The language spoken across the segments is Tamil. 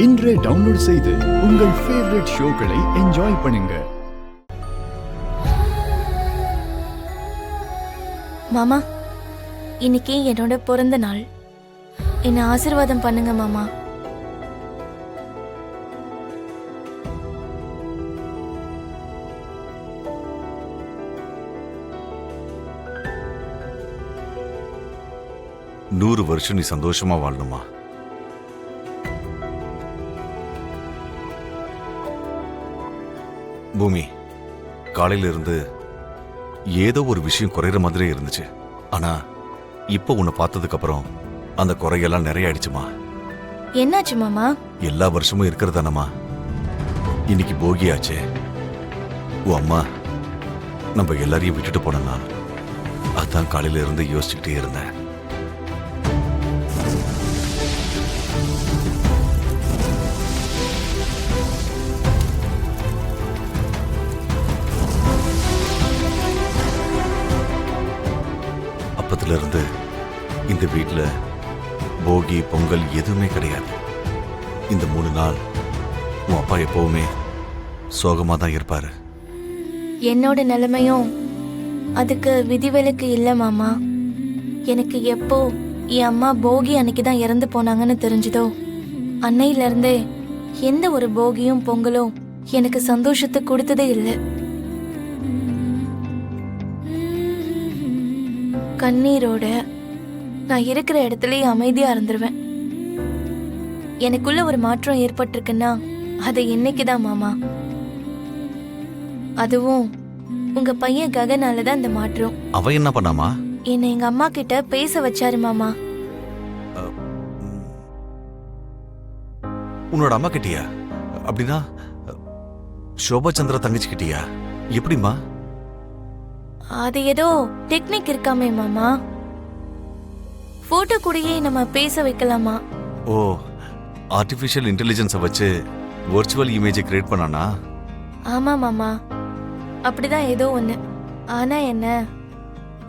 இன்றே டவுன்லோட் செய்து உங்கள் ஃபேவரட் ஷோக்களை என்ஜாய் பண்ணுங்க. மாமா, இன்னைக்கு என்னோட பிறந்த நாள். என்ன ஆசீர்வாதம் பண்ணுங்க மாமா. நூறு வருஷம் நீ சந்தோஷமா வாழணுமா? பூமி, காலையில இருந்து ஏதோ ஒரு விஷயம் குறையிற மாதிரியே இருந்துச்சு. ஆனா இப்ப உன்னை பார்த்ததுக்கு அப்புறம் அந்த குறையெல்லாம் நிறைய ஆயிடுச்சுமா. என்னாச்சு மாமா? எல்லா வருஷமும் இருக்கிறதானம்மா. இன்னைக்கு போகி ஆச்சே. உன் அம்மா நம்ம எல்லாரையும் விட்டுட்டு போன நாள். அதான் காலையில இருந்து யோசிச்சுக்கிட்டே இருந்தேன். அப்பத்துல இருந்து இந்த வீட்டுல போகி பொங்கல் எதுவுமே கிடையாது. இந்த 3 நாள் உன் அப்பா எப்பவுமே சோகமா தான் இருப்பாரு. என்னோட நிலைமையும் அதுக்கு விதிவிலக்கு இல்ல மாமா. எனக்கு எப்போ என் அம்மா போகி அன்னைக்கு தான் இறந்து போனாங்கன்னு தெரிஞ்சதோ அன்னையில இருந்தே எந்த ஒரு போகியும் பொங்கலும் எனக்கு சந்தோஷத்தை கொடுத்ததே இல்லை. கண்ணீரோட நான் இருக்கிற இடத்துலயே அமைதியா இருந்துருவேன். எனக்குள்ள ஒரு மாற்றம் ஏற்பட்டிருக்குன்னா அது இன்னைக்குதான் மாமா. அதுவும் உங்க பையன் ககனாலதான் இந்த மாற்றம். அவ என்ன பண்ணாமா? என்னை எங்க அம்மா கிட்ட பேச வச்சாரு மாமா. உன்னோட அம்மா கிட்டியா? அப்படின்னா சோபா சந்திர தங்கச்சி கிட்டியா? எப்படிமா? அது ஏதோ டெக்னிக் இருக்காமே மாமா. போட்டோ கூடயே நம்ம பேச வைக்கலாமா? ஓ, ஆர்டிஃபிஷியல் இன்டெலிஜென்ஸை வச்சு வர்ச்சுவல் இமேஜை கிரியேட் பண்ணானா? ஆமா மாமா, அப்படிதான் ஏதோ ஒண்ணு. ஆனா என்ன,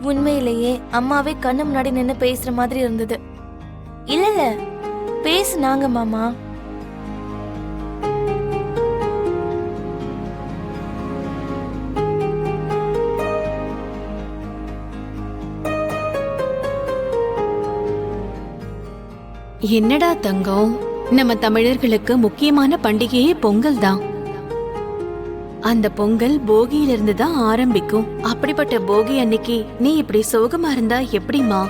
உண்மையிலேயே அம்மாவே கண்ணு முன்னாடி நின்னு பேசுற மாதிரி இருந்தது. இல்ல பேசுனாங்க மாமா. என்னடா தங்கம், நம்ம தமிழர்களுக்கு முக்கியமான பண்டிகையே பொங்கல் தான். அந்த பொங்கல் போகியிலிருந்து தான் ஆரம்பிக்கும். அப்படிப்பட்ட போகி அன்னைக்கு நீ இப்படி சோகமா இருந்தா எப்படிமா?